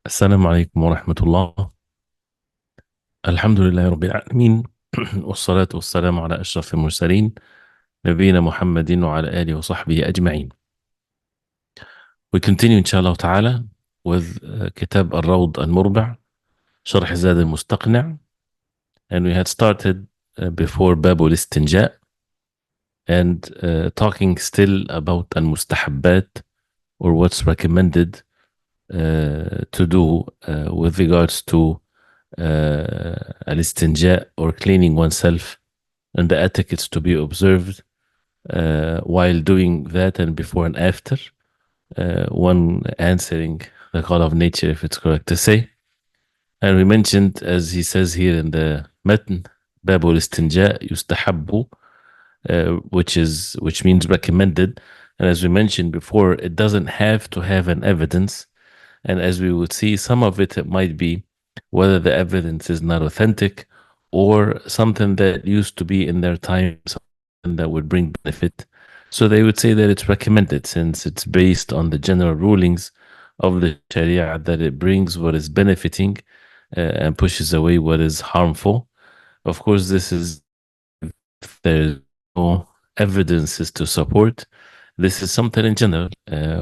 السلام عليكم ورحمة الله. الحمد لله رب العالمين. والصلاة والسلام على أشرف المرسلين نبينا محمد وعلى آله وصحبه أجمعين. We continue inshallah ta'ala with كتاب الروض المربع شرح زاد المستقنع, and we had started before باب الاستنجاء and talking still about المستحبات or what's recommended to do with regards to الاستنجاء or cleaning oneself and the etiquettes to be observed while doing that and before and after, one answering the call of nature, if it's correct to say. And we mentioned, as he says here in the matn, باب الاستنجاء يستحب, which means recommended. And as we mentioned before, it doesn't have to have an evidence. And as we would see, some of it might be whether the evidence is not authentic or something that used to be in their time, something that would bring benefit. So they would say that it's recommended since it's based on the general rulings of the Sharia that it brings what is benefiting and pushes away what is harmful. Of course, this is there's no evidences to support. This is something in general,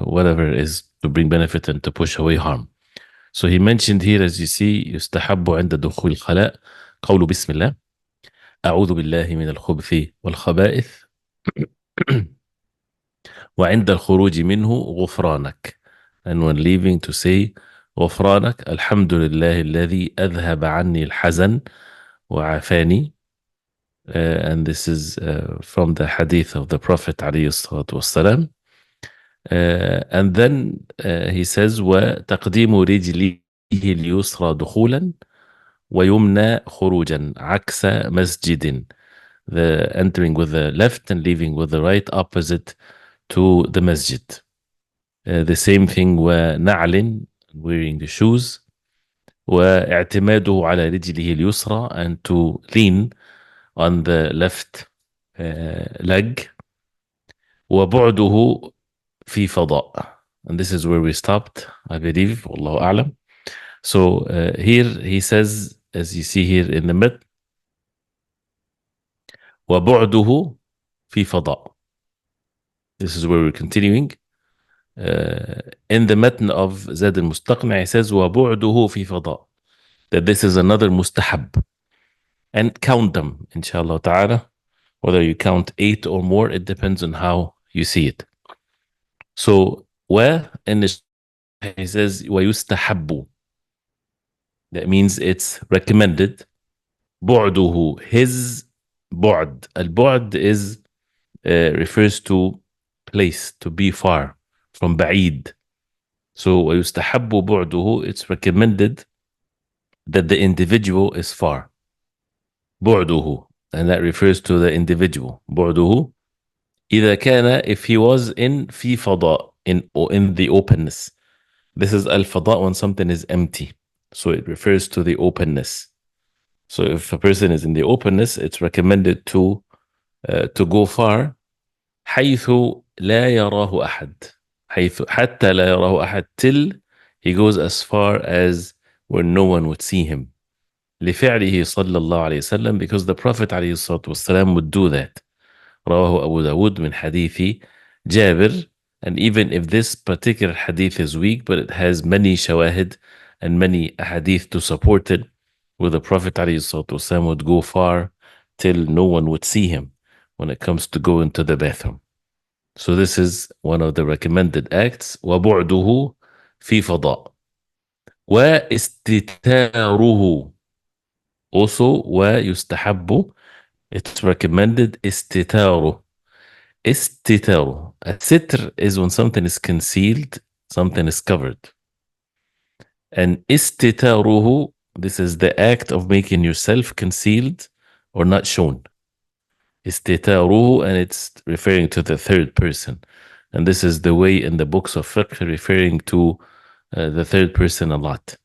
whatever is to bring benefit and to push away harm. So he mentioned here, as you see, يستحب عند دخول الخلاء قول بسم الله أعوذ بالله من الخبث والخبائث وعند الخروج منه غفرانك. And when leaving to say غفرانك الحمد لله الذي أذهب عني الحزن وعافاني. And this is from the hadith of the Prophet عليه الصلاة والسلام. And then he says وتقديم رجله اليسرى دخولا ويمنى خروجا عكس مسجد, the entering with the left and leaving with the right opposite to the masjid. The same thing ونعل, wearing the shoes, واعتماده على رجله اليسرى, and to lean on the left leg, وبعده في فضاء. And this is where we stopped, I believe, والله أعلم. So here he says, as you see here in the mid, وبعده في فضاء. This is where we're continuing. In the matn of Zad al-Mustaqni, he says وبعده في فضاء, that this is another mustahab. And count them, inshallah ta'ala. Whether you count 8 or more, it depends on how you see it. So, in the he says ويستحب, that means it's recommended. بعده, his بعد. البعد is refers to place, to be far from بعيد. So ويستحب بعده, it's recommended that the individual is far. بعده, and that refers to the individual. بعده إذا كان, if he was in في فضاء, in the openness. This is al-fada when something is empty. So it refers to the openness. So if a person is in the openness, it's recommended to go far. حيث لا يراه أحد. حيث حتى لا يراه أحد, till he goes as far as where no one would see him. لفعله صلى الله عليه وسلم, because the Prophet عليه الصلاة والسلام would do that. رواه أبو داود من حديث جابر. And even if this particular hadith is weak, but it has many shawahid and many hadith to support it, where the Prophet ﷺ would go far till no one would see him when it comes to go into the bathroom. So this is one of the recommended acts. وَبُعْدُهُ فِي فَضَاء. وَإِسْتِتَارُهُ. Also, وَيُسْتَحَبُّ, it's recommended istitaru. Istitaru. A sitr is when something is concealed, something is covered. And istitaruhu, this is the act of making yourself concealed or not shown. Istitaruhu, and it's referring to the third person. And this is the way in the books of fiqh referring to the third person a lot.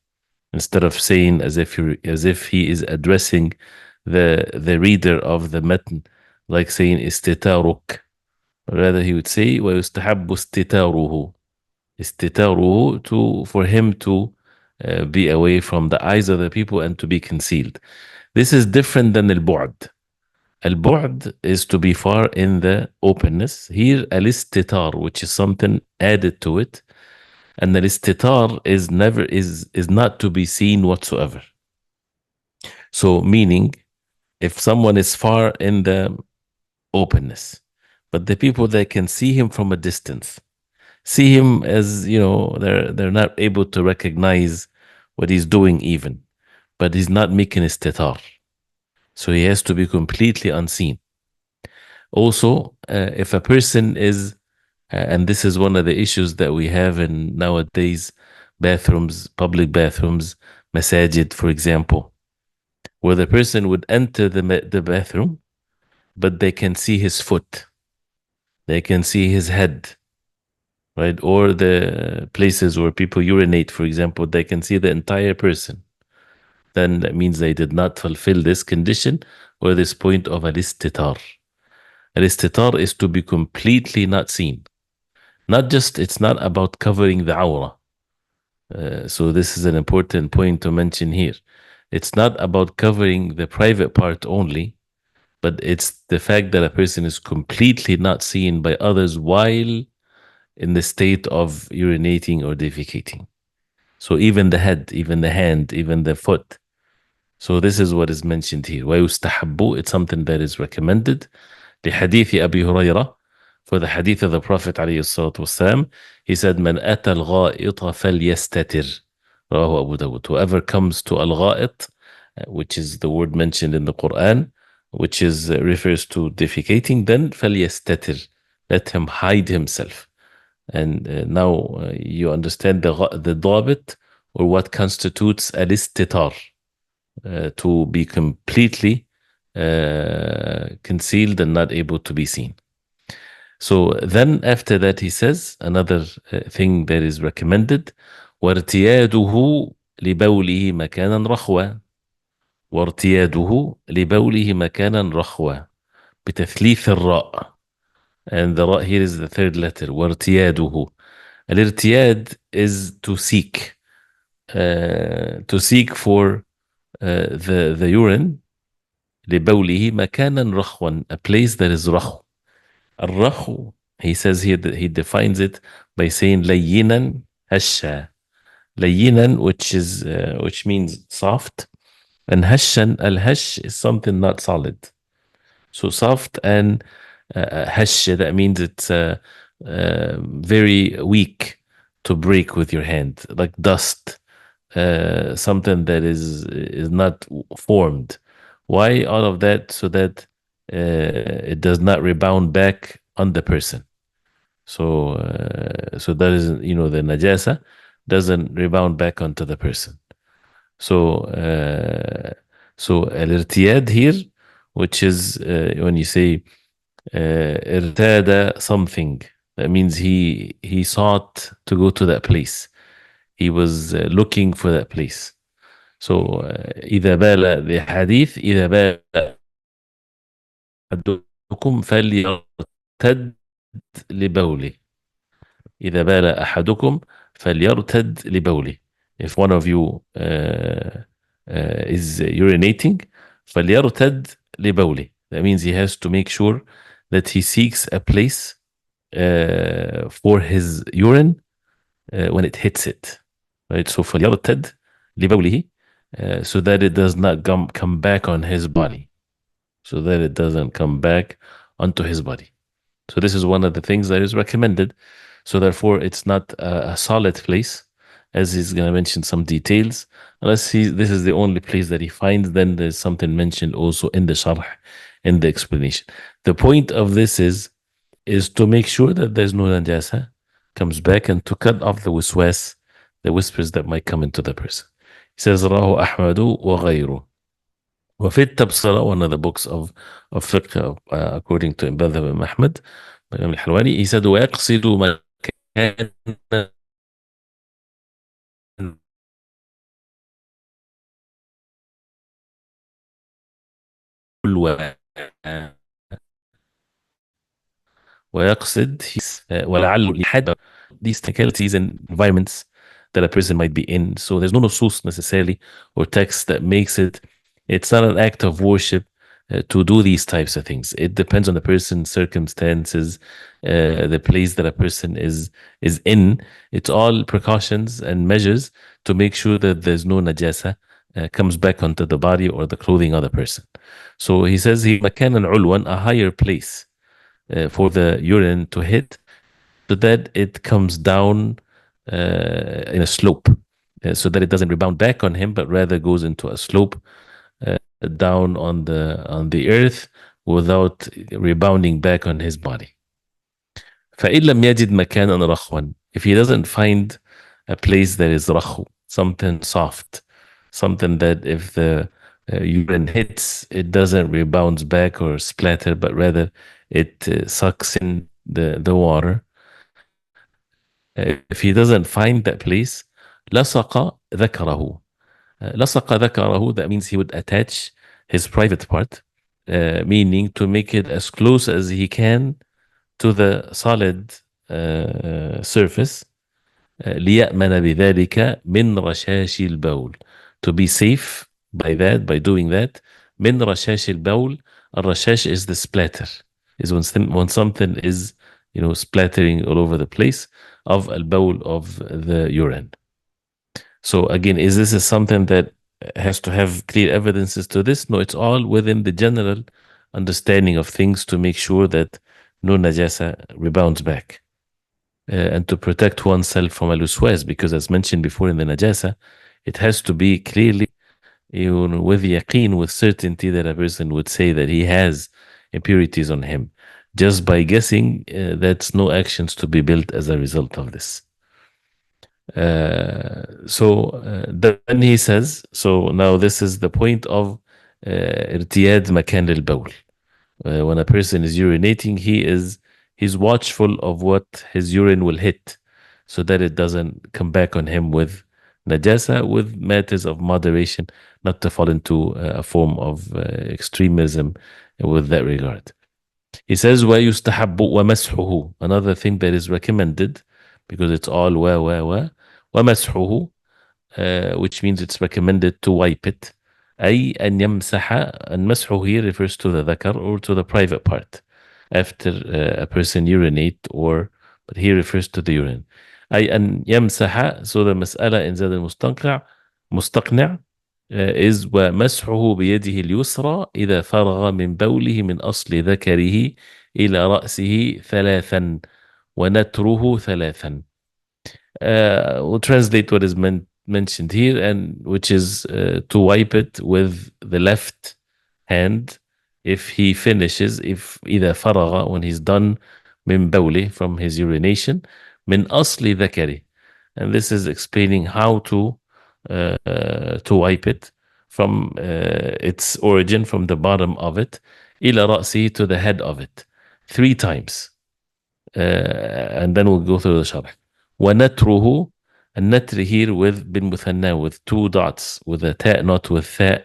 Instead of saying as if he is addressing the reader of the matn, like saying istitaruk. Rather, he would say وَيُسْتَحَبُّ اسْتِتَارُهُ. Istitaruhu, for him to be away from the eyes of the people and to be concealed. This is different than البعد. البعد is to be far in the openness. Here الاستتار, which is something added to it, and الاستتار is not to be seen whatsoever. So meaning, if someone is far in the openness, but the people that can see him from a distance see him as, they're not able to recognize what he's doing even, but he's not making istitar, so he has to be completely unseen. Also, if a person is, and this is one of the issues that we have in nowadays bathrooms, public bathrooms, masajid, for example, where the person would enter the bathroom, but they can see his foot, they can see his head, right? Or the places where people urinate, for example, they can see the entire person. Then that means they did not fulfill this condition or this point of al-istitar. Al-istitar is to be completely not seen. Not just, it's not about covering the awrah. So this is an important point to mention here. It's not about covering the private part only, but it's the fact that a person is completely not seen by others while in the state of urinating or defecating. So even the head, even the hand, even the foot. So this is what is mentioned here. وَيُسْتَحَبُّ, it's something that is recommended. لحديث أبي هريرة, for the hadith of the Prophet عليه الصلاة والسلام, he said, من أتى الغائط فليستتر. رواه أبو داود. Whoever comes to al-gha'it, which is the word mentioned in the Quran, which is refers to defecating, then فليستتر, let him hide himself. And now you understand the ضابط, or what constitutes al-istitar, to be completely concealed and not able to be seen. So then after that he says another thing that is recommended, وارتياده لبوله مكانا رخوة. وارتياده لبوله مكانا رخوة بتثليث الراء. And the ra here is the third letter. وارتياده. الارتياد is to seek. To seek for the urine. لبوله مكانا رخوا, a place that is رخو. الرخو, he says here that he defines it by saying لينا هشا. لينا, which means soft, and هشا, al-hash is something not solid. So soft, and hash, that means it's very weak to break with your hand, like dust, something that is not formed. Why all of that? So that it does not rebound back on the person. So that is, the najasa doesn't rebound back onto the person. So al-irtiyad here, which is when you say irtada something, that means he sought to go to that place. He was looking for that place. So إذا بال, the hadith, إذا بال أحدكم فليرتد لبوله. إذا بال أحدكم فليرتد لبوله. If one of you is urinating, فليرتد لبوله. That means he has to make sure that he seeks a place for his urine when it hits it. Right? So فليرتد لبوله, so that it does not come back on his body. So that it doesn't come back onto his body. So this is one of the things that is recommended. So therefore, it's not a solid place, as he's going to mention some details. Unless this is the only place that he finds, then there's something mentioned also in the sharh, in the explanation. The point of this is to make sure that there's no najasa comes back, and to cut off the waswas, the whispers that might come into the person. He says, Rahu Ahmadu wa ghayru. وفي التبصرة, one of the books of fiqh according to Ibn Ahmad, Imam al-Halwani, he said, ويقصد مكان ويقصد ولعل لحد these technicalities and environments that a person might be in. So there's no nusus necessarily or text that makes it's not an act of worship to do these types of things. It depends on the person's circumstances, the place that a person is in. It's all precautions and measures to make sure that there's no najasa comes back onto the body or the clothing of the person. So he says he مكانا علوا, a higher place for the urine to hit, so that it comes down in a slope, so that it doesn't rebound back on him, but rather goes into a slope down on the earth without rebounding back on his body. فإن لم يجد مكانا رخوا, if he doesn't find a place that is رخو, something soft, something that if the urine hits, it doesn't rebound back or splatter, but rather it sucks in the water. If he doesn't find that place, لصق ذكره. لصق ذكره, that means he would attach his private part, meaning to make it as close as he can to the solid surface. ليأمن بذلك من رشاش البول, to be safe by that, by doing that. من رشاش البول, الرشاش is the splatter, is when something is splattering all over the place, of al-bawl, of the urine. So again, is this something that has to have clear evidences to this? No, it's all within the general understanding of things to make sure that no najasa rebounds back. And to protect oneself from al-uswas, because as mentioned before in the najasa, it has to be clearly, with yaqeen, with certainty, that a person would say that he has impurities on him. Just by guessing, that's no actions to be built as a result of this. Then he says, so now this is the point of irtiyad makan al-bawl. When a person is urinating, he's watchful of what his urine will hit, so that it doesn't come back on him with najasa, with matters of moderation, not to fall into a form of extremism with that regard. He says, وَيُسْتَحَبُّ وَمَسْحُهُ, another thing that is recommended, because it's all وَمَسْحُهُ, which means it's recommended to wipe it. أي أن يمسح, and مسحه here refers to the dhakar or to the private part after a person urinate, but here refers to the urine. أي أن يمسح, so the مسألة in زاد المستقنع is ومسحه بيده اليسرى إذا فرغ من بوله من أصل ذكره إلى رأسه ثلاثا ونتره ثلاثا. We'll translate what is mentioned here, and which is to wipe it with the left hand if he finishes, if إذا فرغ, when he's done, من بوله, from his urination, من أصل ذكره, and this is explaining how to wipe it from its origin, from the bottom of it, إلى رأسه, to the head of it, 3 times, and then we'll go through the sharh. ونتره, and natr here with بالمثنى, with 2 dots, with a ta, not with tha,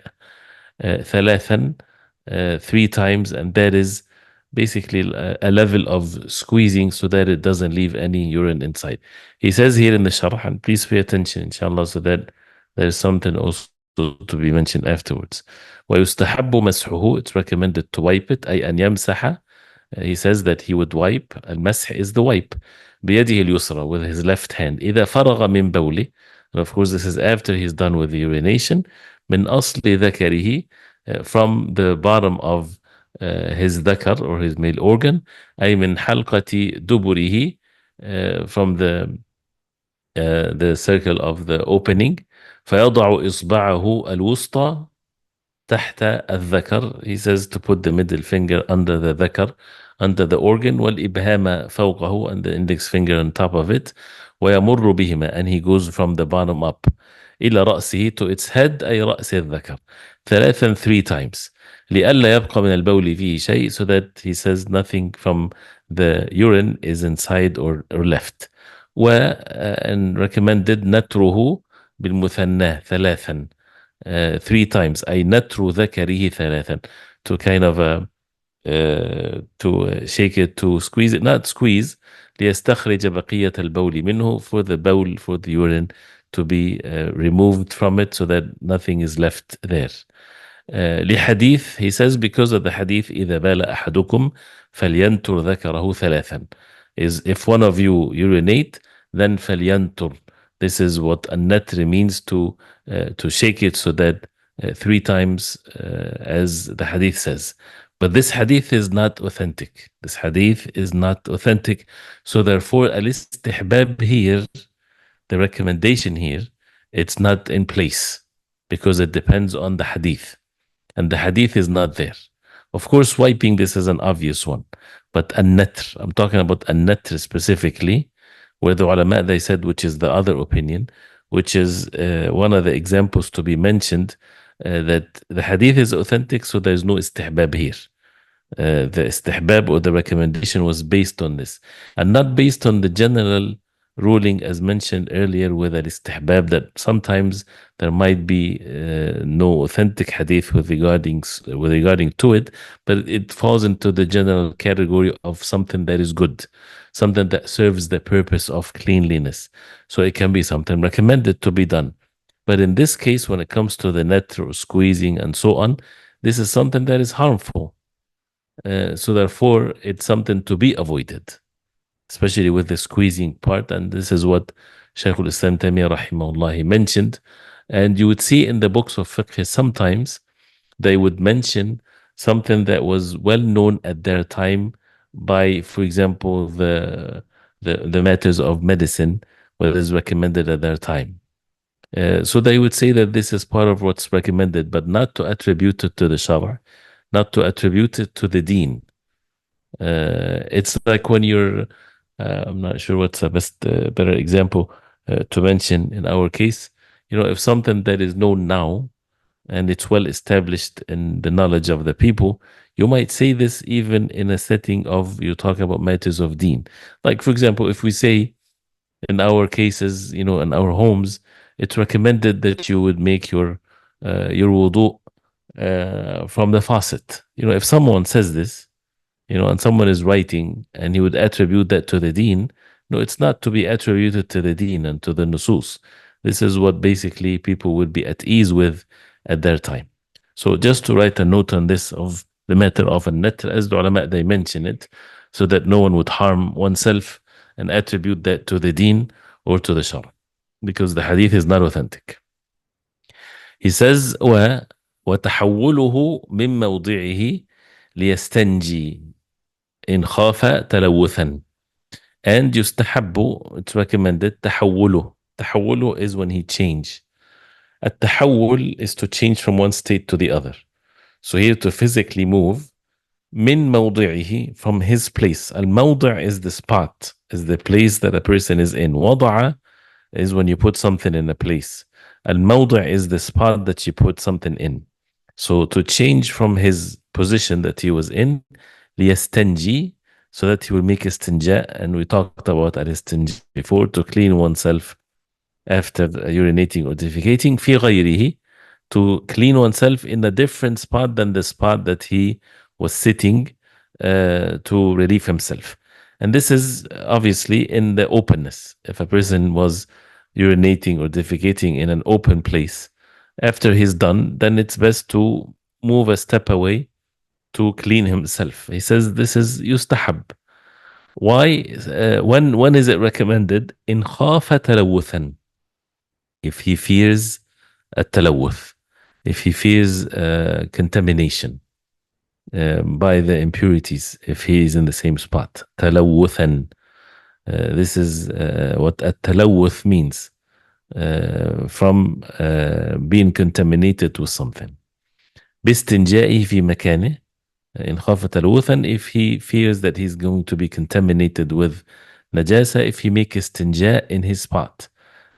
ثلاثا, 3 times, and that is basically a level of squeezing so that it doesn't leave any urine inside. He says here in the sharh, and please pay attention inshallah, so that there's something also to be mentioned afterwards. ويستحب مسحه, it's recommended to wipe it. أي أن يمسح, he says that he would wipe, المسح is the wipe, بيده اليسرى, with his left hand, إذا فرغ من بوله, and of course this is after he's done with the urination, من أصل ذكره, from the bottom of his dhakar, or his male organ, أي من حلقة دبره, from the circle of the opening, فيضع إصبعه الوسطى تحت الذكر, he says to put the middle finger under the dhakar, under the organ, والإبهام فوقه, and the index finger on top of it, ويمر بهما, and he goes from the bottom up, إلى رأسه, to its head, أي رأس الذكر, ثلاثا, 3 times, لئلا يبقى من البول فيه شيء, so that he says nothing from the urine is inside or left. and recommended نتره بالمثنى ثلاثا, 3 times, أي نتر ذكره ثلاثا, to kind of to shake it, to squeeze it, not squeeze, ليستخرج بقية البول منه, for the bowl, for the urine to be removed from it so that nothing is left there. لحديث, he says, because of the hadith إذا بال أحدكم فلينتر ذكره ثلاثا, is if one of you urinate, then فلينتر. This is what النتر means, to shake it so that 3 times, as the hadith says. But this hadith is not authentic. This hadith is not authentic. So therefore, al-istihbab here, the recommendation here, it's not in place because it depends on the hadith. And the hadith is not there. Of course, wiping, this is an obvious one. But an-natr, I'm talking about an-natr specifically, where the ulama, they said, which is the other opinion, which is one of the examples to be mentioned, that the hadith is authentic, so there's no istihbab here. The istihbab or the recommendation was based on this, and not based on the general ruling as mentioned earlier with al-istihbab, that sometimes there might be no authentic hadith with regarding to it, but it falls into the general category of something that is good, something that serves the purpose of cleanliness. So it can be something recommended to be done. But in this case, when it comes to the net or squeezing and so on, this is something that is harmful. So therefore, it's something to be avoided, especially with the squeezing part. And this is what Shaykh al-Islam Taymiyyah rahimahullah, he mentioned. And you would see in the books of fiqh, sometimes they would mention something that was well known at their time by, for example, the matters of medicine, what is recommended at their time. So they would say that this is part of what's recommended, but not to attribute it to the Shara, not to attribute it to the deen. It's like when you're, I'm not sure what's the better example to mention in our case. If something that is known now and it's well established in the knowledge of the people, you might say this even in a setting of, you're talking about matters of deen. Like, for example, if we say in our cases, in our homes, it's recommended that you would make your wudu from the faucet. If someone says this, and someone is writing and he would attribute that to the deen, no, it's not to be attributed to the deen and to the nusus. This is what basically people would be at ease with at their time. So just to write a note on this of the matter of an-natr, as the ulama, they mention it, so that no one would harm oneself and attribute that to the deen or to the shara, because the hadith is not authentic. He says, وتحوله من موضعه ليستنجي إن خاف تلوثا. And يستحب, it's recommended, تحوله is when he change. التحول is to change from one state to the other. So here, to physically move, من موضعه, from his place. الموضع is the spot, is the place that a person is in. وضع is when you put something in a place. الموضع is the spot that you put something in. So to change from his position that he was in, ليستنجي, so that he will make istinja. And we talked about al-istinja before, to clean oneself after urinating or defecating. في غيره, to clean oneself in a different spot than the spot that he was sitting to relieve himself. And this is obviously in the openness. If a person was urinating or defecating in an open place, after he's done, then it's best to move a step away to clean himself. He says this is yustahab. Why? When is it recommended? In khafa talawuthan, if he fears a talawuth, if he fears contamination by the impurities, if he is in the same spot. Talawuthan. This is what a talawuth means, from being contaminated with something. باستنجائه في مكانه إن خاف تلوثا, if he fears that he's going to be contaminated with najasa, if he make istinja in his spot.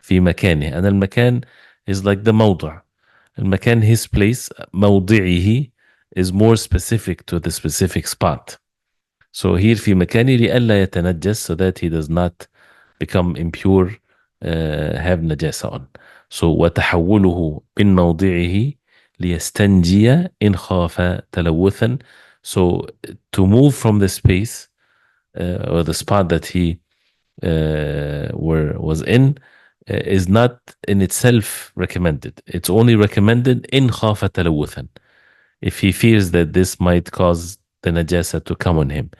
في مكانه, and المكان is like the موضع. المكان, his place. موضعه is more specific to the specific spot. So here في مكانه لئلا يتنجس, so that he does not become impure, have najasa on. So وتحوله من موضعه ليستنجي إن خاف تلوثا. So to move from the space or the spot that he was in, is not in itself recommended. It's only recommended in خاف تلوثا, if he fears that this might cause the najasa to come on him.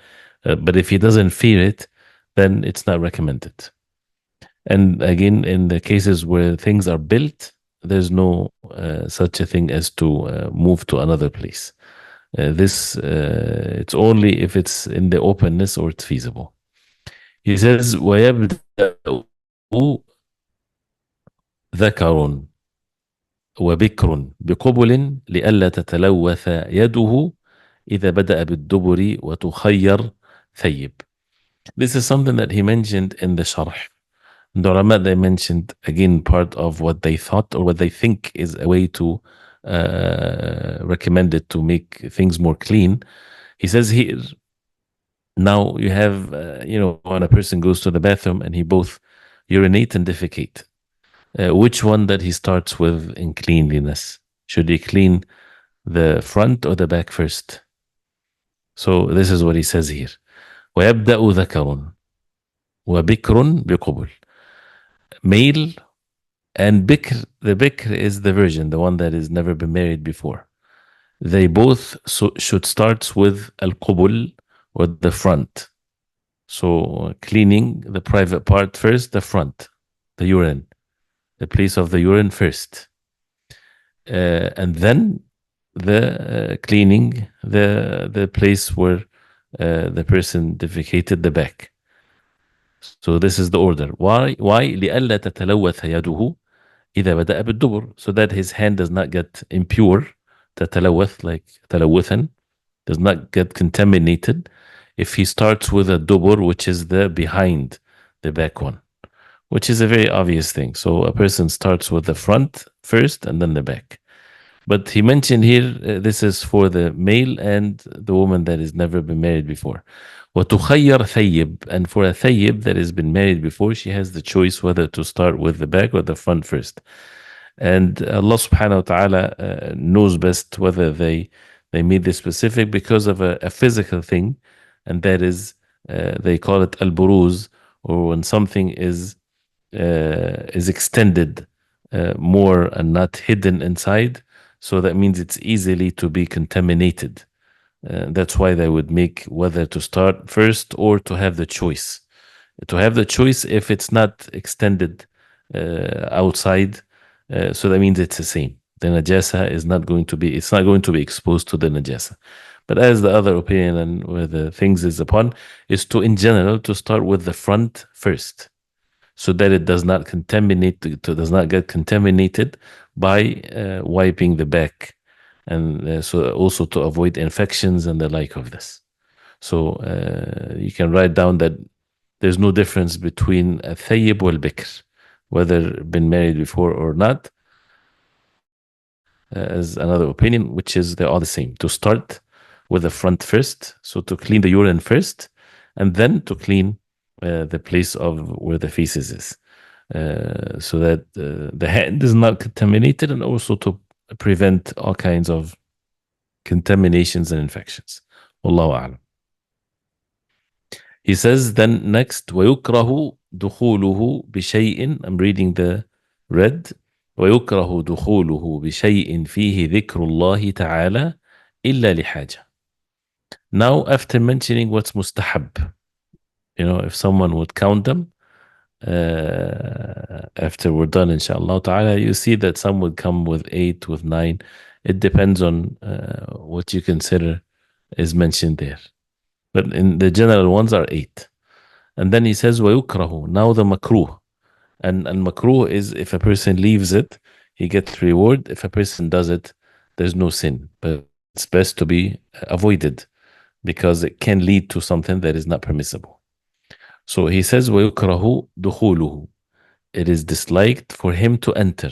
But if he doesn't fear it, then it's not recommended. And again, in the cases where things are built, there's no such a thing as to move to another place. This it's only if it's in the openness or it's feasible. He says ويبدأ ذكر وبكر بقبل لئلا تتلوث يده إذا بدأ بالدبر وتخير ثيب. This is something that he mentioned in the Sharh. The ulama, they mentioned again part of what they thought or what they think is a way to recommend it to make things more clean. He says here, now you have, when a person goes to the bathroom and he both urinate and defecate, which one that he starts with in cleanliness? Should he clean the front or the back first? So this is what he says here. ويبدأ ذكر وبكر بقبل. Male and bikr, the bikr is the virgin, the one that has never been married before. They both should start with al-qubul, or the front. So cleaning the private part first, the front, the urine, the place of the urine first. And then the cleaning the place where the person defecated, the back. So this is the order. Why? لئلا تتلوث يده إذا بدأ بالدبر, so that his hand does not get impure. تتلوث, like تلوثا, does not get contaminated if he starts with a dubur, which is the behind the back one, which is a very obvious thing. So a person starts with the front first and then the back. But he mentioned here, this is for the male and the woman that has never been married before. وَتُخَيَّرْ ثَيِّب, and for a thayyib that has been married before, she has the choice whether to start with the back or the front first. And Allah subhanahu wa ta'ala knows best whether they made this specific because of a physical thing, and that is, they call it al-buruz, or when something is extended more and not hidden inside. So that means it's easily to be contaminated. That's why they would make whether to start first or to have the choice. To have the choice if it's not extended outside, so that means it's the same. The najasa is not going to be, it's not going to be exposed to the najasa. But as the other opinion and where the things is upon is to, in general, to start with the front first, so that it does not does not get contaminated by wiping the back, and so also to avoid infections and the like of this. So you can write down that there's no difference between a thayyib wal bikr, whether been married before or not, as another opinion, which is they're all the same. To start with the front first, so to clean the urine first, and then to clean the place of where the feces is, so that the hand is not contaminated, and also to prevent all kinds of contaminations and infections. Wallahu a'lam. He says then next, وَيُكْرَهُ دُخُولُهُ بِشَيْءٍ, I'm reading the red, وَيُكْرَهُ دُخُولُهُ بِشَيْءٍ فِيهِ ذِكْرُ اللَّهِ تَعَالَى إِلَّا لِحَاجَةٍ. Now, after mentioning what's mustahab, if someone would count them, after we're done, inshallah ta'ala, you see that some would come with 8, with 9. It depends on what you consider is mentioned there. But in the general ones are 8. And then he says, وَيُكْرَهُ, now the makruh. And makruh is if a person leaves it, he gets reward. If a person does it, there's no sin. But it's best to be avoided because it can lead to something that is not permissible. So he says, وَيُكْرَهُ دُخُولُهُ, it is disliked for him to enter.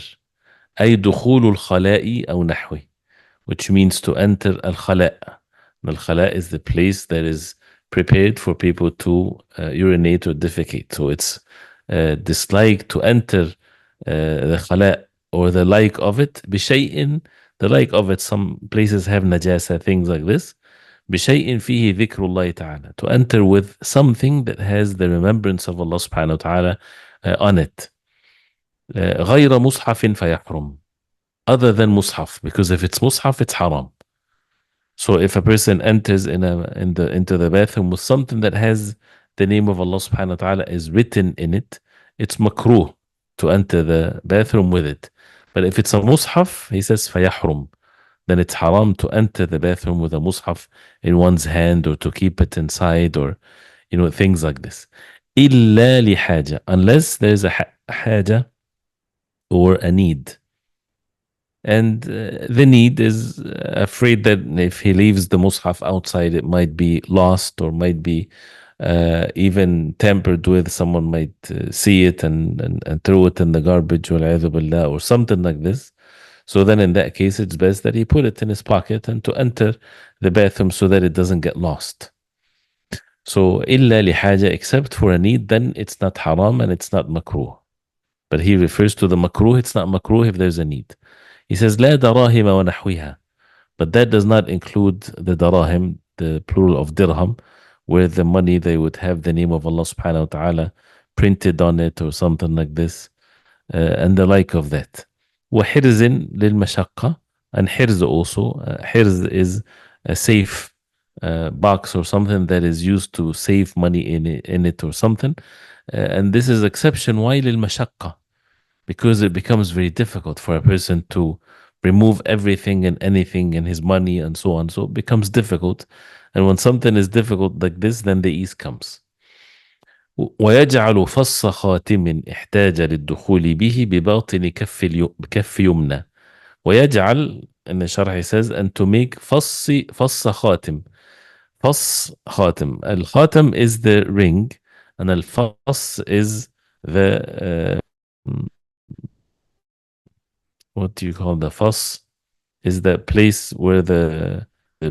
أي دخول الخلاء أو نحوه, which means to enter al-khala'. Al-khala' is the place that is prepared for people to urinate or defecate. So it's disliked to enter the khala' or the like of it. بشيء, the like of it, some places have najasa, things like this. بشيء فيه ذكر الله تعالى, to enter with something that has the remembrance of Allah subhanahu wa ta'ala on it. غير مصحف فيحرم. Other than mushaf, because if it's mushaf, it's haram. So if a person enters into the bathroom with something that has the name of Allah subhanahu wa ta'ala is written in it, it's makruh to enter the bathroom with it. But if it's a mushaf, he says fayahrum, then it's haram to enter the bathroom with a mushaf in one's hand or to keep it inside or things like this. إلا لحاجة, unless there's a حاجة or a need. And the need is afraid that if he leaves the mushaf outside, it might be lost or might be even tampered with. Someone might see it and throw it in the garbage وَالْعِيَاذُ بِاللَّهِ, or something like this. So then in that case, it's best that he put it in his pocket and to enter the bathroom so that it doesn't get lost. So إِلَّا لِحَاجة, except for a need, then it's not haram and it's not makruh. But he refers to the makruh, it's not makruh if there's a need. He says, لا دراهم ونحوها. But that does not include the darahim, the plural of dirham, where the money they would have the name of Allah subhanahu wa ta'ala printed on it or something like this, and the like of that. وحرز للمشقة, and حرز also. حرز is a safe box or something that is used to save money in it or something. And this is exception. Why للمشقة? Because it becomes very difficult for a person to remove everything and anything and his money and so on. So it becomes difficult. And when something is difficult like this, then the ease comes. ويجعل فص خاتم احتاج للدخول به بباطن كف يمنى. ويجعل, in the sharh he says, and to make فص خاتم. فص خاتم. الخاتم is the ring, and الفص is the what do you call the fuss? Is the place where the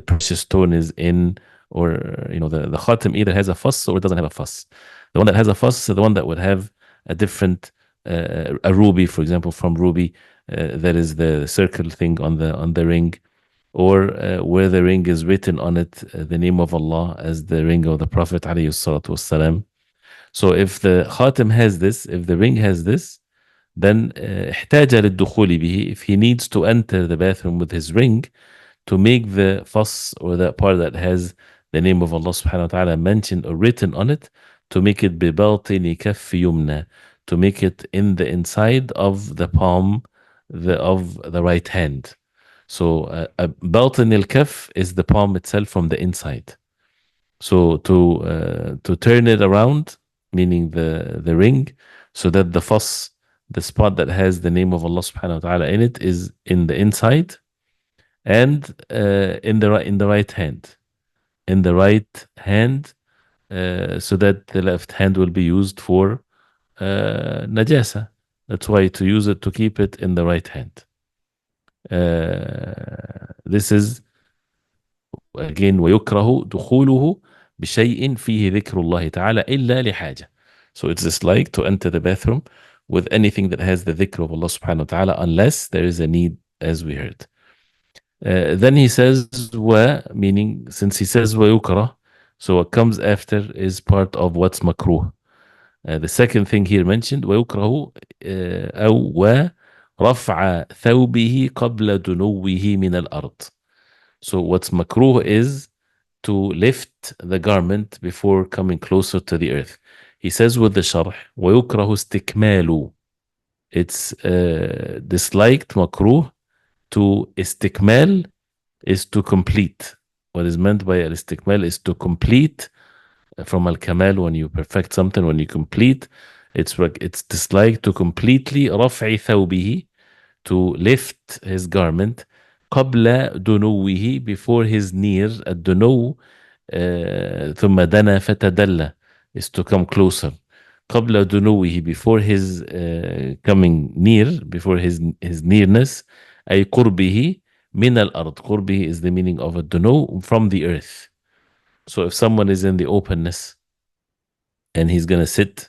precious stone is in, or the khatam either has a fuss or it doesn't have a fuss. The one that has a fuss is the one that would have a different a ruby, for example, from ruby, that is the circle thing on the ring, or where the ring is written on it the name of Allah as the ring of the Prophet alayhi salatu wassalam. So if the khatam has this, if the ring has this, then احتاج للدخول به, if he needs to enter the bathroom with his ring, to make the fuss, or that part that has the name of Allah subhanahu wa ta'ala mentioned or written on it, to make it بباطن كف يمنى, to make it in the inside of the palm of the right hand. So باطن الكف is the palm itself from the inside. So to turn it around, meaning the ring, so that the fuss, the spot that has the name of Allah subhanahu wa ta'ala in it, is in the inside, and in the right hand. In the right hand, so that the left hand will be used for najasa. That's why to use it, to keep it in the right hand. This is again ويكره دخوله بشيء فيه ذكر الله تعالى إلا لحاجة. So it's dislike to enter the bathroom with anything that has the dhikr of Allah subhanahu wa ta'ala, unless there is a need, as we heard. Then he says wa, meaning since he says wa yukra, so what comes after is part of what's makruh. The second thing here mentioned, wa yukrahu أو wa رفع ثوبه قبل دنوه من الأرض. So what's makruh is to lift the garment before coming closer to the earth. He says with the sharh, وَيُكْرَهُ اسْتِكْمَالُ. It's disliked, makruh, to istikmal is to complete. What is meant by al-istikmal is to complete, from al-kamal, when you perfect something, when you complete. It's disliked to completely رفع ثوبه, to lift his garment, قبل دنوه, before his near. الدنو ثم دنا فتدلى is to come closer. قبل دنوه, before his coming near, before his nearness. أي قربه من الأرض. قربه is the meaning of الدنو, from the earth. So if someone is in the openness and he's going to sit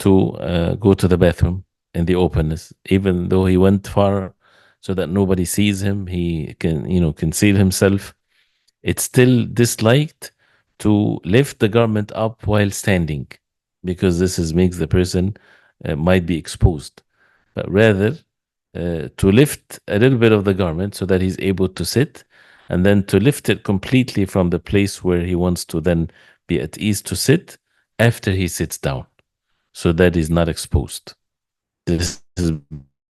to go to the bathroom in the openness, even though he went far so that nobody sees him, he can conceal himself, it's still disliked to lift the garment up while standing, because this makes the person might be exposed. but rather to lift a little bit of the garment so that he's able to sit, and then to lift it completely from the place where he wants to then be at ease to sit after he sits down, so that he's not exposed. This is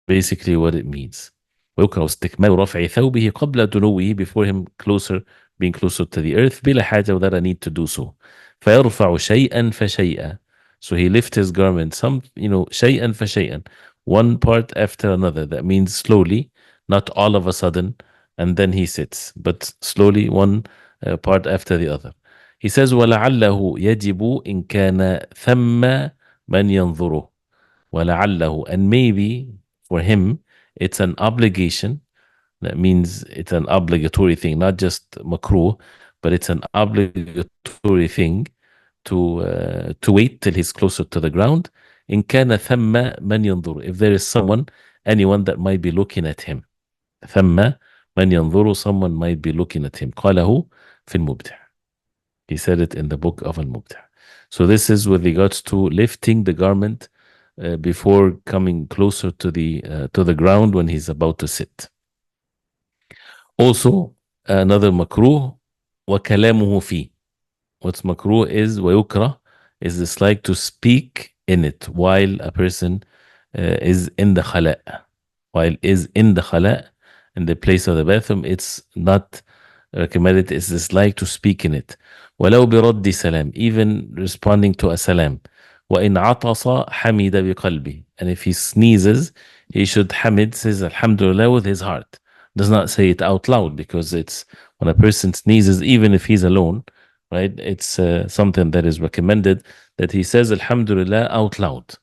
basically what it means. ويكره استكمال رفع ثوبه قبل دنوه, before him closer, being closer to the earth, بلا حاجة, without a need to do so. فيرفع شيئا فشيئا. So he lifts his garment, شيئا فشيئا, one part after another. That means slowly, not all of a sudden, and then he sits, but slowly, one part after the other. He says, ولعله يجب إن كان ثم من ينظره. ولعله, and maybe for him it's an obligation. That means it's an obligatory thing, not just makruh, but it's an obligatory thing to wait till he's closer to the ground. إن كان ثم من ينظر, if there is anyone that might be looking at him. ثم من ينظر, someone might be looking at him. قاله في المبدع. He said it in the book of al-Mubdi'. So this is with regards to lifting the garment before coming closer to the ground when he's about to sit. Also, another makruh, وكلامه فيه. What's makruh is ويكره, is dislike to speak in it while a person is in the khala'. While is in the khala', in the place of the bathroom, it's not recommended. It's dislike to speak in it. ولو برد سلام, even responding to a salam. وإن عطس حمد بقلبه, and if he sneezes, he should hamid, says alhamdulillah with his heart. Does not say it out loud, because it's when a person sneezes, even if he's alone, right? It's something that is recommended that he says alhamdulillah out loud.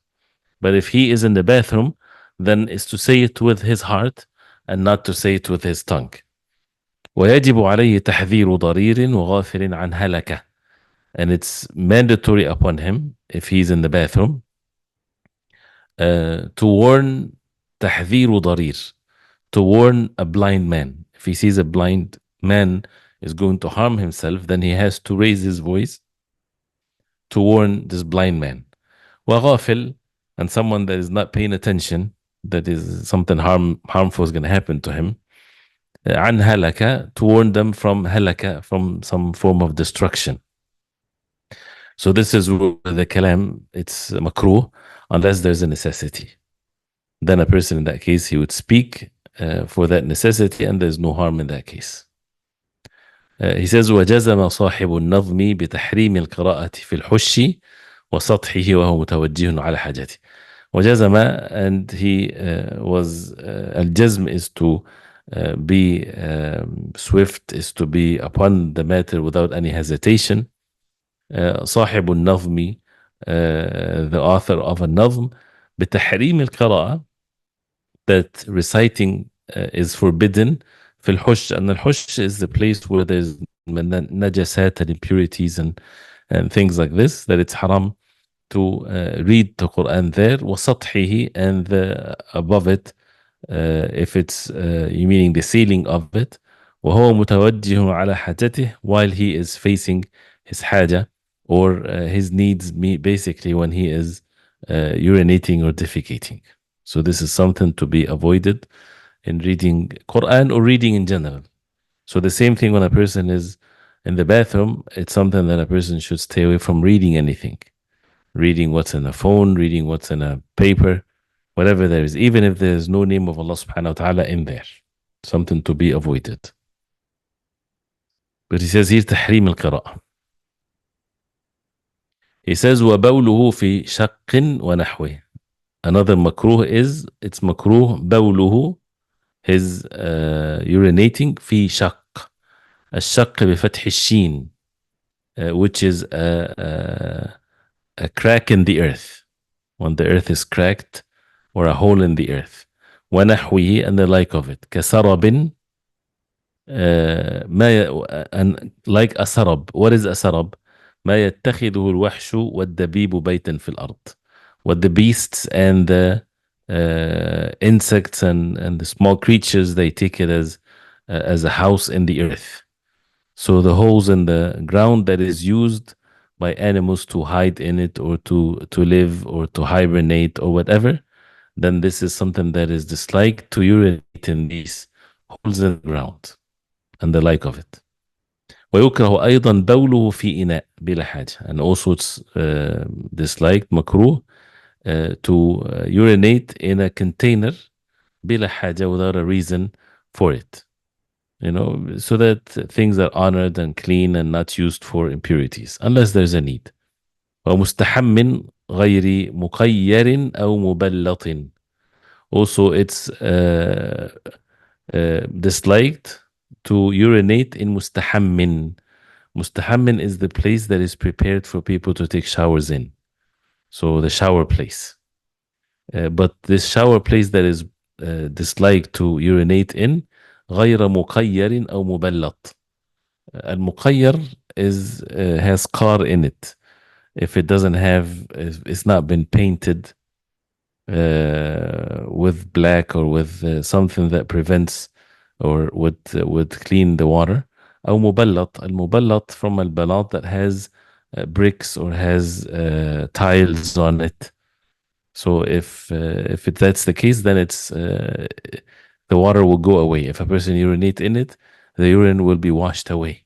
But if he is in the bathroom, then it's to say it with his heart and not to say it with his tongue. ويجب عليه تحذير ضرير وغافل عن هلكة, and it's mandatory upon him, if he's in the bathroom, to warn تحذير ضرير, to warn a blind man. If he sees a blind man is going to harm himself, then he has to raise his voice to warn this blind man. وغافل, and someone that is not paying attention, that is something harmful is going to happen to him. عن هلكة, to warn them from هلكة, from some form of destruction. So this is the kalam, it's makruh, unless there's a necessity. Then a person in that case, he would speak for that necessity, and there's no harm in that case. He says, وجزم صاحب النظم بتحريم القراءة في الحش وسطحه وهو متوجه على حاجته. وجزم, and he was, al-jazm is to be swift, is to be upon the matter without any hesitation. صاحب النظم, the author of a nazm, بتحريم القراءة, that reciting is forbidden في الحش, and الحش is the place where there's najasat and impurities and things like this, that it's haram to read the Quran there. وسطحه, and above it, if it's you meaning the ceiling of it. وهو متوجه على حاجته, while he is facing his haja, or his needs, basically when he is urinating or defecating. So this is something to be avoided in reading Quran or reading in general. So the same thing when a person is in the bathroom, it's something that a person should stay away from reading anything. Reading what's in a phone, reading what's in a paper, whatever there is, even if there is no name of Allah subhanahu wa ta'ala in there. Something to be avoided. But he says here تحريم القراءة. He says وبوله في شق ونحوه. Another makruh is, it's makruh بوله, his urinating في شق. الشق بفتح الشين, which is a crack in the earth, when the earth is cracked, or a hole in the earth. ونحوه, and the like of it. كسرب, and like a sarab. What is a sarab? ما يتخذه الوحش والدبيب بيتا في الأرض. What the beasts and the insects and the small creatures, they take it as a house in the earth. So the holes in the ground that is used by animals to hide in it, or to live, or to hibernate, or whatever, then this is something that is disliked to urinate in these holes in the ground and the like of it. ويكره أيضا بوله في إناء بلا حاجة, and also it's disliked, مكروه, to urinate in a container بلا حاجة, without a reason for it, so that things are honored and clean and not used for impurities unless there's a need. ومستحم غير مقير أو مبلط, also it's disliked to urinate in mustahammin. Mustahammin is the place that is prepared for people to take showers in, so the shower place. But this shower place that is disliked to urinate in, غير مقير أو مبلط. المقير has قار in it. If it doesn't have, it's not been painted with black or with something that prevents or would clean the water. أو مبلط. المبلط from البلاط that has bricks or has tiles on it. So if that's the case, then it's the water will go away. If a person urinate in it, the urine will be washed away.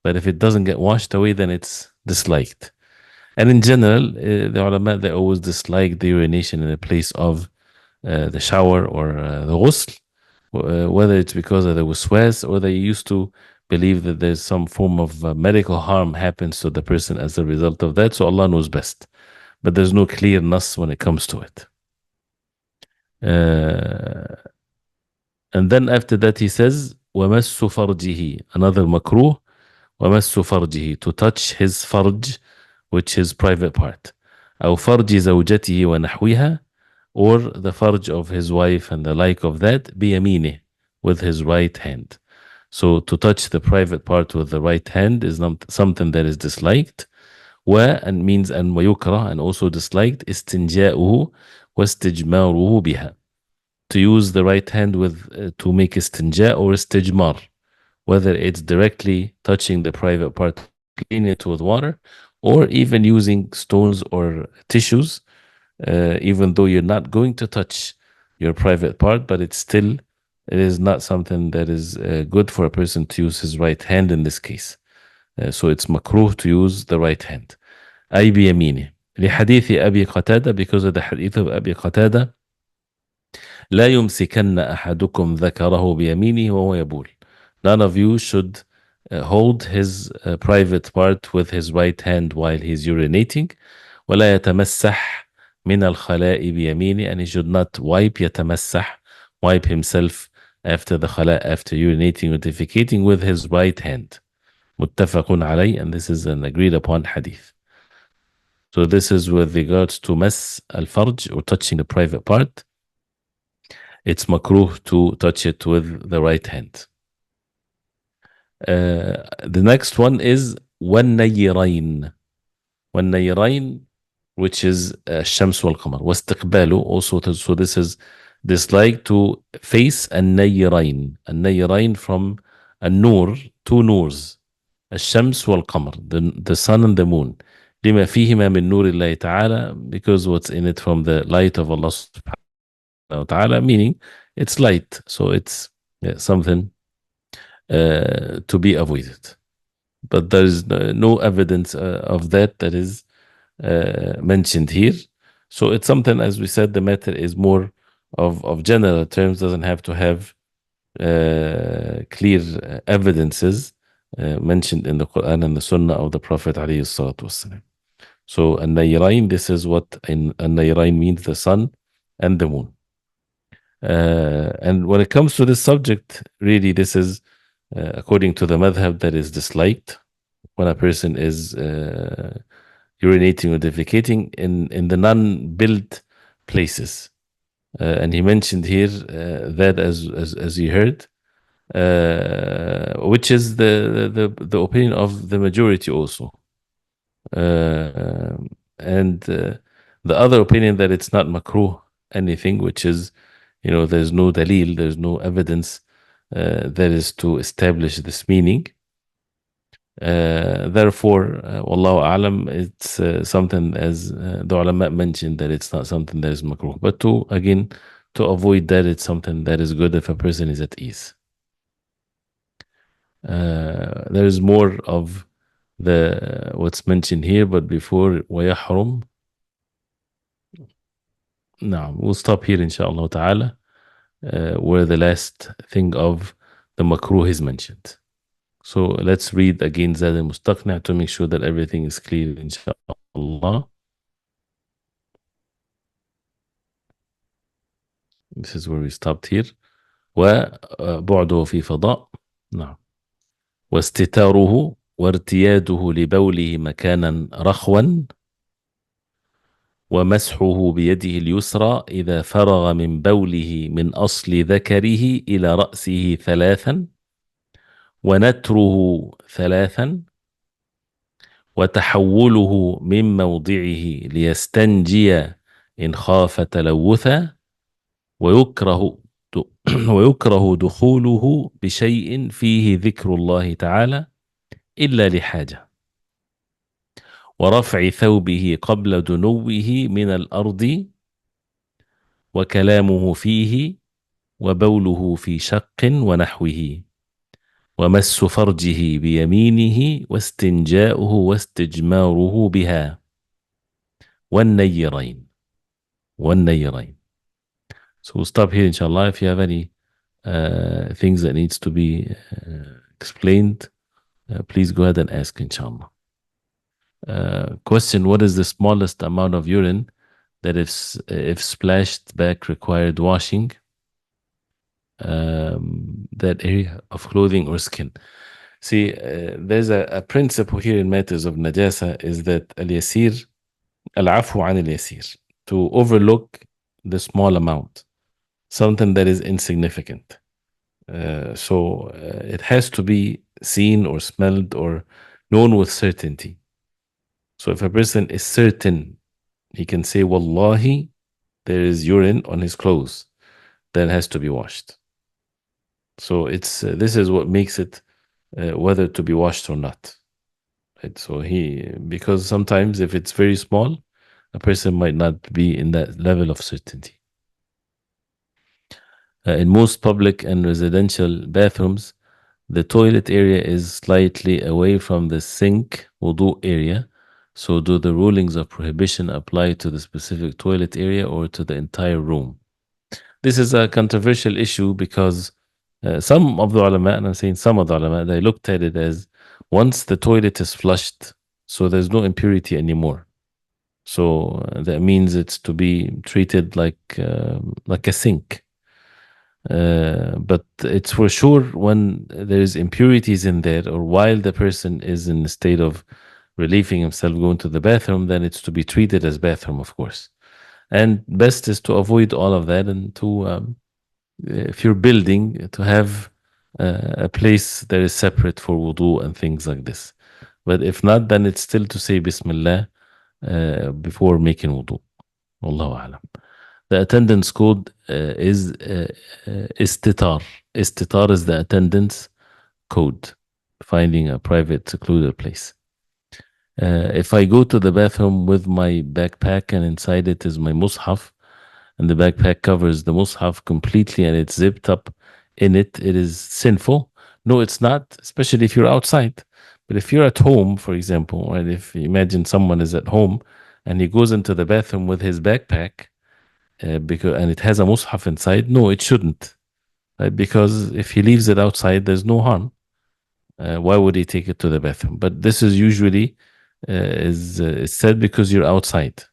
But if it doesn't get washed away, then it's disliked. And in general, the ulama, they always dislike the urination in the place of the shower or the ghusl, whether it's because of the waswas or they used to believe that there's some form of medical harm happens to the person as a result of that. So Allah knows best. But there's no clear nas when it comes to it. And then after that he says, وَمَسُّ فَرْجِهِ, another makruh, وَمَسُّ فَرْجِهِ, to touch his farj, which is private part. أو فرج زوجته ونحوها, or the farj of his wife and the like of that, بيمينه, with his right hand. So to touch the private part with the right hand is not something that is disliked. and means and ويكره, and also disliked, استنجاؤه واستجماره بها, to use the right hand with to make istinja or istijmar, whether it's directly touching the private part, clean it with water, or even using stones or tissues, even though you're not going to touch your private part, but it is not something that is good for a person to use his right hand in this case. So it's makruh to use the right hand. أي بيمينه. لحديث أبي قتادة, because of the hadith of أبي قتادة, لا يمسكن أحدكم ذكره بيمينه وهو يبول. None of you should hold his private part with his right hand while he's urinating. ولا يتمسح من الخلاء بيمينه, and he should not wipe himself after the khala, after urinating or defecating, with his right hand. متفق عليه, and this is an agreed upon hadith. So this is with regards to mas al-farj, or touching the private part. It's makruh to touch it with the right hand. The next one is والنيرين. والنيرين, which is الشمس والقمر. واستقباله, also, so this is disliked to face النيرين. النيرين from النور, two nurs, الشمس والقمر, the sun and the moon. لما فيهما من نور الله تعالى, because what's in it from the light of Allah subhanahu wa ta'ala, meaning it's light, so it's something to be avoided. But there is no evidence of that is mentioned here. So it's something, as we said, the matter is more of general terms, doesn't have to have clear evidences mentioned in the Quran and the Sunnah of the Prophet alayhi salatu wasalam. So an-nayrain, this is what an-nayrain means, the sun and the moon. And when it comes to this subject, really this is according to the madhab that is disliked when a person is urinating or defecating in the non-built places. And he mentioned here that as you heard, which is the opinion of the majority also. And the other opinion that it's not makruh anything, which is, there's no dalil, there's no evidence that is to establish this meaning. Therefore, Wallahu A'lam, it's something as the ulama mentioned that it's not something that is makruh. But again, to avoid that, it's something that is good if a person is at ease. There is more of the what's mentioned here, but before ويحرم. Now, we'll stop here, inshallah ta'ala, where the last thing of the makruh is mentioned. So let's read again Zad al-Mustaqni to make sure that everything is clear, inshallah. This is where we stopped here. وبعده في فضاء. نعم. واستتاره وارتياده لبوله مكانا رخوا ومسحه بيده اليسرى إذا فرغ من بوله من أصل ذكره إلى رأسه ثلاثا ونتره ثلاثا وتحوله من موضعه ليستنجي إن خاف تلوثا ويكره دخوله بشيء فيه ذكر الله تعالى إلا لحاجة ورفع ثوبه قبل دنوه من الأرض وكلامه فيه وبوله في شق ونحوه ومس فرجه بيمينه واستنجاؤه واستجماره بها والنيرين. So we'll stop here, inshallah. If you have any things that needs to be explained, please go ahead and ask, inshallah. Question: what is the smallest amount of urine that if splashed back required washing that area of clothing or skin? See, there's a principle here in matters of najasa is that al-yasir, al-afu an al-yasir, to overlook the small amount, something that is insignificant. So it has to be seen or smelled or known with certainty. So if a person is certain, he can say, Wallahi, there is urine on his clothes, that has to be washed. So it's this is what makes it whether to be washed or not. Right? So because sometimes if it's very small, a person might not be in that level of certainty. In most public and residential bathrooms, the toilet area is slightly away from the sink wudu area. So do the rulings of prohibition apply to the specific toilet area or to the entire room? This is a controversial issue because some of the ulama, and I'm saying some of the ulama, they looked at it as once the toilet is flushed, so there's no impurity anymore. So that means it's to be treated like a sink. But it's for sure when there's impurities in there or while the person is in the state of relieving himself going to the bathroom, then it's to be treated as bathroom, of course. And best is to avoid all of that and to, if you're building, to have a place that is separate for wudu and things like this. But if not, then it's still to say Bismillah before making wudu. Wallahu alam. The attendance code is istitar. Istitar is the attendance code, finding a private secluded place. If I go to the bathroom with my backpack and inside it is my mushaf, and the backpack covers the mushaf completely and it's zipped up in it, it is sinful. No, it's not, especially if you're outside. But if you're at home, for example, right, if you imagine someone is at home and he goes into the bathroom with his backpack, and it has a mushaf inside, no, it shouldn't. Right? Because if he leaves it outside, there's no harm. Why would he take it to the bathroom? But this is usually is said because you're outside.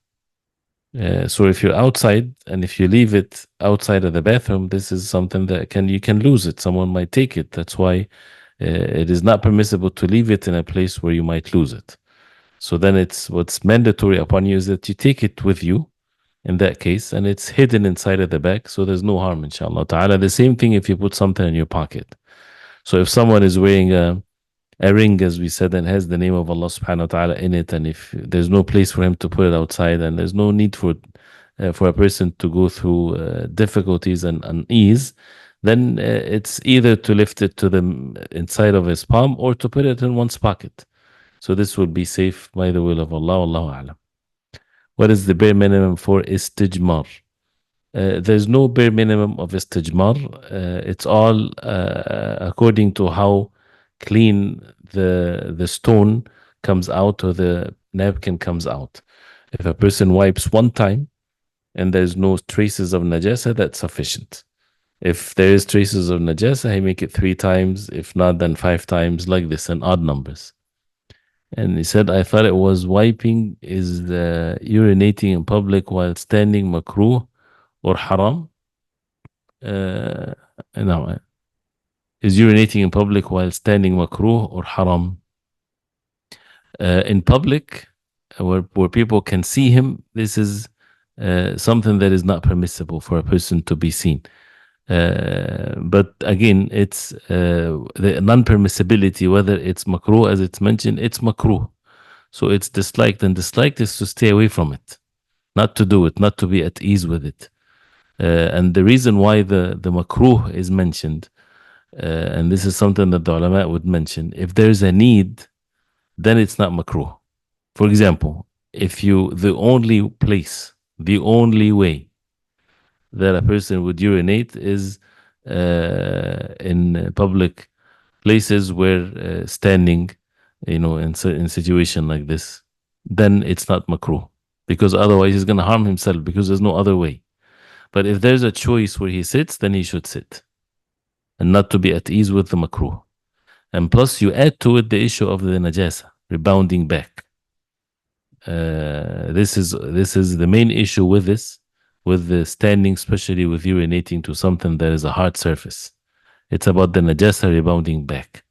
So if you're outside and if you leave it outside of the bathroom, this is something that you can lose it. Someone might take it. That's why it is not permissible to leave it in a place where you might lose it. So then what's mandatory upon you is that you take it with you in that case, and it's hidden inside of the bag, so there's no harm, inshallah ta'ala. The same thing if you put something in your pocket. So if someone is wearing a ring, as we said, and has the name of Allah subhanahu wa ta'ala in it, and if there's no place for him to put it outside, and there's no need for a person to go through difficulties and unease, then it's either to lift it to the inside of his palm or to put it in one's pocket. So this will be safe by the will of Allah. Allahu A'lam. What is the bare minimum for istijmar? There's no bare minimum of istijmar. It's all according to how clean the stone comes out or the napkin comes out. If a person wipes one time and there's no traces of najasa, that's sufficient. If there is traces of najasa, he make it 3 times. If not, then 5 times, like this, in odd numbers. And he said, I thought it was wiping is urinating in public while standing makruh or haram. No, is urinating in public while standing makruh or haram? In public, where people can see him, this is something that is not permissible for a person to be seen. But again, it's the non-permissibility, whether it's makruh, as it's mentioned, it's makruh. So it's disliked, and disliked is to stay away from it, not to do it, not to be at ease with it. And the reason why the makruh is mentioned, and this is something that the ulama would mention, if there's a need, then it's not makruh. For example, the only place, the only way that a person would urinate is in public places where standing, in situation like this, then it's not makruh, because otherwise he's going to harm himself, because there's no other way. But if there's a choice where he sits, then he should sit, and not to be at ease with the makruh. And plus, you add to it the issue of the najasa rebounding back. This is the main issue with this, with the standing, especially with urinating to something that is a hard surface. It's about the najasa rebounding back.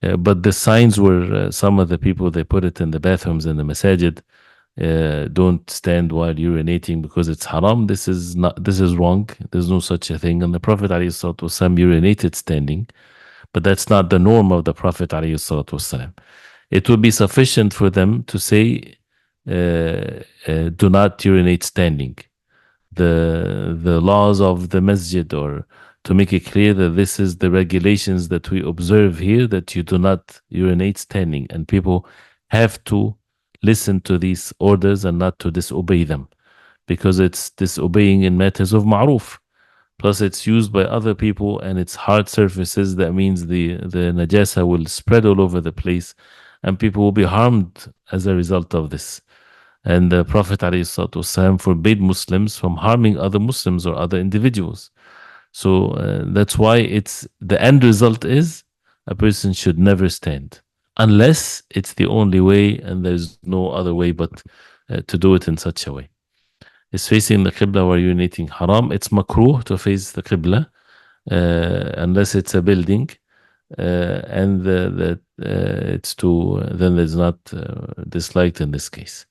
But the signs were some of the people, they put it in the bathrooms in the masajid. Don't stand while urinating because it's haram. This is wrong. There's no such a thing. And the Prophet ﷺ urinated standing, but that's not the norm of the Prophet ﷺ. It would be sufficient for them to say, do not urinate standing. The laws of the masjid, or to make it clear that this is the regulations that we observe here, that you do not urinate standing, and people have to listen to these orders and not to disobey them, because it's disobeying in matters of ma'ruf. Plus, it's used by other people and it's hard surfaces. That means the najasa will spread all over the place and people will be harmed as a result of this. And the Prophet ﷺ forbade Muslims from harming other Muslims or other individuals. So that's why the end result is a person should never stand, unless it's the only way and there's no other way but to do it in such a way. Is facing the Qibla while urinating haram? It's makruh to face the Qibla unless it's a building, and then it's not disliked in this case.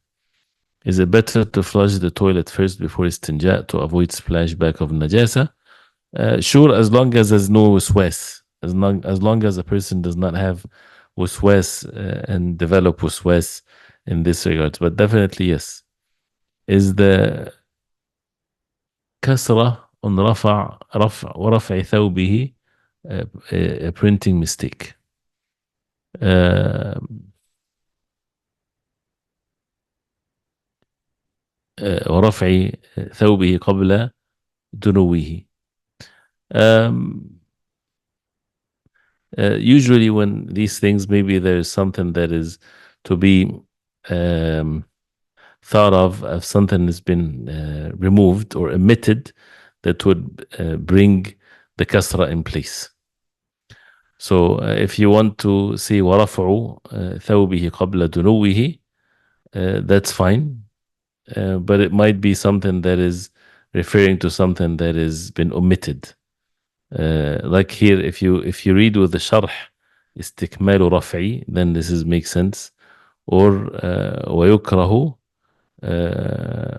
Is it better to flush the toilet first before istinja to avoid splashback of najasa? Sure, as long as there's no waswas. As long as a person does not have waswas and develop waswas in this regard. But definitely, yes. Is the كسرة on رفع ورفع ثوبه a printing mistake? ورفع ثوبه قبل دنوه. Usually when these things, maybe there's something that is to be thought of something has been removed or omitted that would bring the kasra in place. So if you want to say وَرَفْعُ ثَوْبِهِ قَبْلَ دُنُوِّهِ, that's fine. But it might be something that is referring to something that has been omitted. Like here, if you read with the sharh, استكمال رفعي, then this makes sense. Or ويكره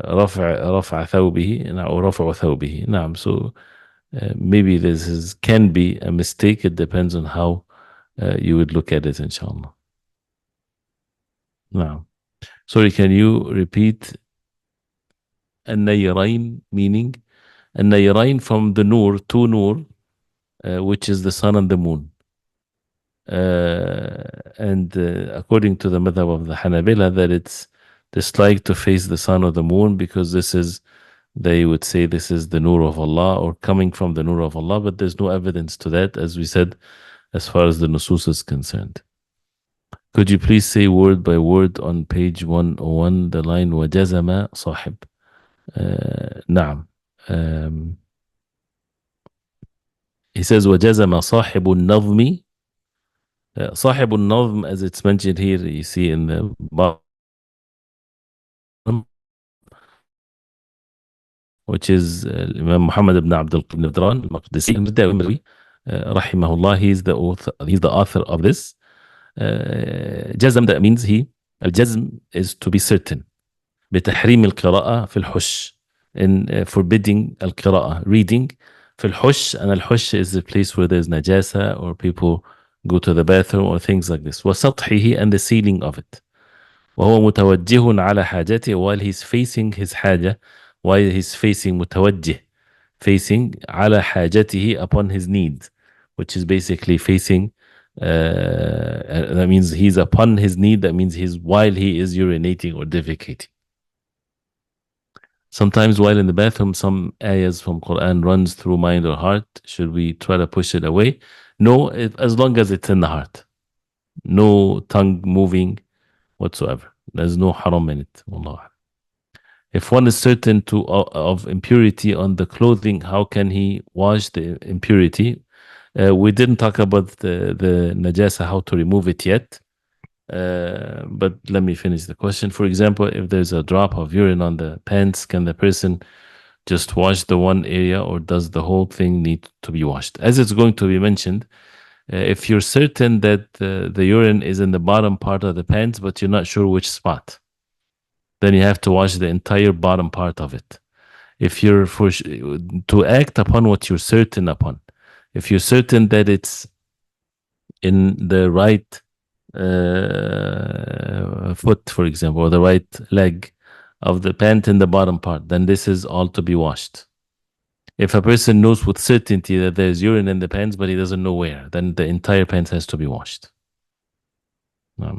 رفع ثوبه أو رفع ثوبه. نعم. So maybe this can be a mistake. It depends on how you would look at it, inshallah. Now, sorry, can you repeat النيرين meaning? النيرين from the nur, to nur, which is the sun and the moon. And according to the madhab of the Hanabila, that it's disliked to face the sun or the moon because this is, they would say this is the nur of Allah or coming from the nur of Allah, but there's no evidence to that, as we said, as far as the nusus is concerned. Could you please say word by word on page 101 the line وَجَزَمَ صاحب? نعم. He says وَجَزَمَ صاحب النظم. صاحب النظم, as it's mentioned here, you see in the bottom, which is Imam Muhammad ibn Abdul Qadran al-Maqdisi al-Maqdisi, rahimahullah. He's the author of this. جزم, that means الجزم is to be certain. بتحريم القراءة في الحش, in forbidding القراءة, reading في الحش, and الحش is the place where there's najasa or people go to the bathroom or things like this. وسطحه, and the ceiling of it. وهو متوجه على حاجته, while he's facing his حاجة, while he's facing متوجه, facing على حاجته, upon his need, which is basically facing, that means he's upon his need, that means he's while he is urinating or defecating. Sometimes while in the bathroom, some ayahs from Quran runs through mind or heart. Should we try to push it away? No, as long as it's in the heart. No tongue moving whatsoever. There's no haram in it. Wallah. If one is certain of impurity on the clothing, how can he wash the impurity? We didn't talk about the najasa, how to remove it yet. But let me finish the question. For example, if there's a drop of urine on the pants, can the person just wash the one area, or does the whole thing need to be washed? As it's going to be mentioned, if you're certain that the urine is in the bottom part of the pants, but you're not sure which spot, then you have to wash the entire bottom part of it. If you're to act upon what you're certain upon, if you're certain that it's in the right foot, for example, or the right leg of the pant in the bottom part, then this is all to be washed. If a person knows with certainty that there's urine in the pants, but he doesn't know where, then the entire pants has to be washed.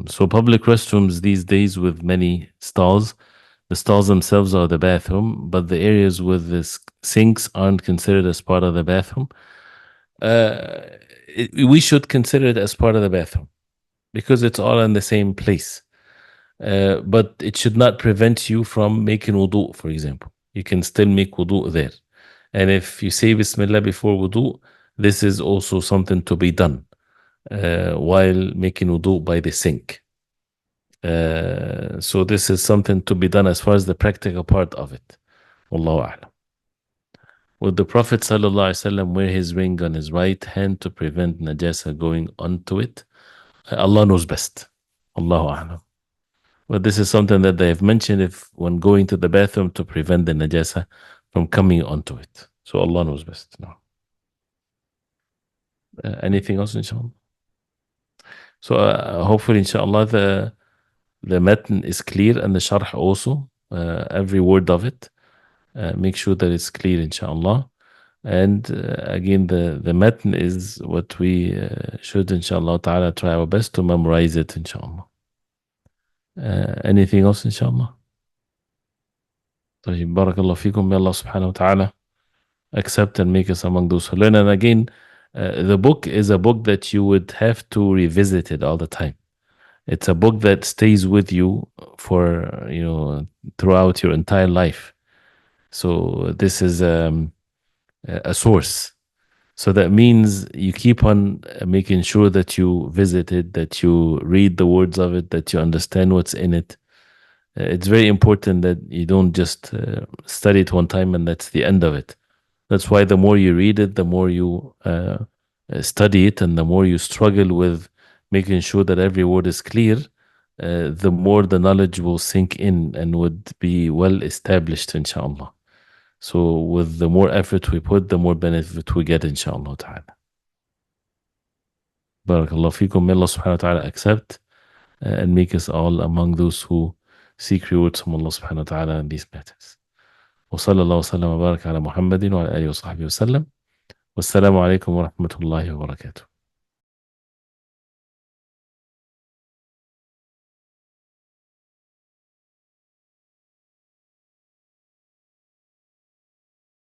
So public restrooms these days with many stalls, the stalls themselves are the bathroom, but the areas with the sinks aren't considered as part of the bathroom. We should consider it as part of the bathroom because it's all in the same place. But it should not prevent you from making wudu, for example. You can still make wudu there. And if you say Bismillah before wudu, this is also something to be done while making wudu by the sink. So this is something to be done as far as the practical part of it. Wallahu a'lam. Would the Prophet ﷺ wear his ring on his right hand to prevent najasa going onto it? Allah knows best. Allahu a'lam. But this is something that they have mentioned if when going to the bathroom to prevent the najasa from coming onto it. So Allah knows best. No. Anything else, inshallah? So hopefully, inshallah, the matn is clear and the sharh also, every word of it. Make sure that it's clear, inshallah. And again, the matn is what we should, inshallah ta'ala, try our best to memorize it, inshallah. Anything else, inshallah? طيب, barakallah fikum. May Allah subhanahu wa ta'ala accept and make us among those who learn. And again, the book is a book that you would have to revisit it all the time. It's a book that stays with you for, throughout your entire life. So this is a source. So that means you keep on making sure that you visit it, that you read the words of it, that you understand what's in it. It's very important that you don't just study it one time and that's the end of it. That's why the more you read it, the more you study it, and the more you struggle with making sure that every word is clear, the more the knowledge will sink in and would be well established, inshallah. So with the more effort we put, the more benefit we get, inshallah ta'ala. Barakallah fikum. May Allah subhanahu wa ta'ala accept and make us all among those who seek rewards from Allah subhanahu wa ta'ala in these matters. وصلى الله وسلم وبارك على محمد وعلى آله وصحبه وسلم والسلام عليكم ورحمة الله وبركاته.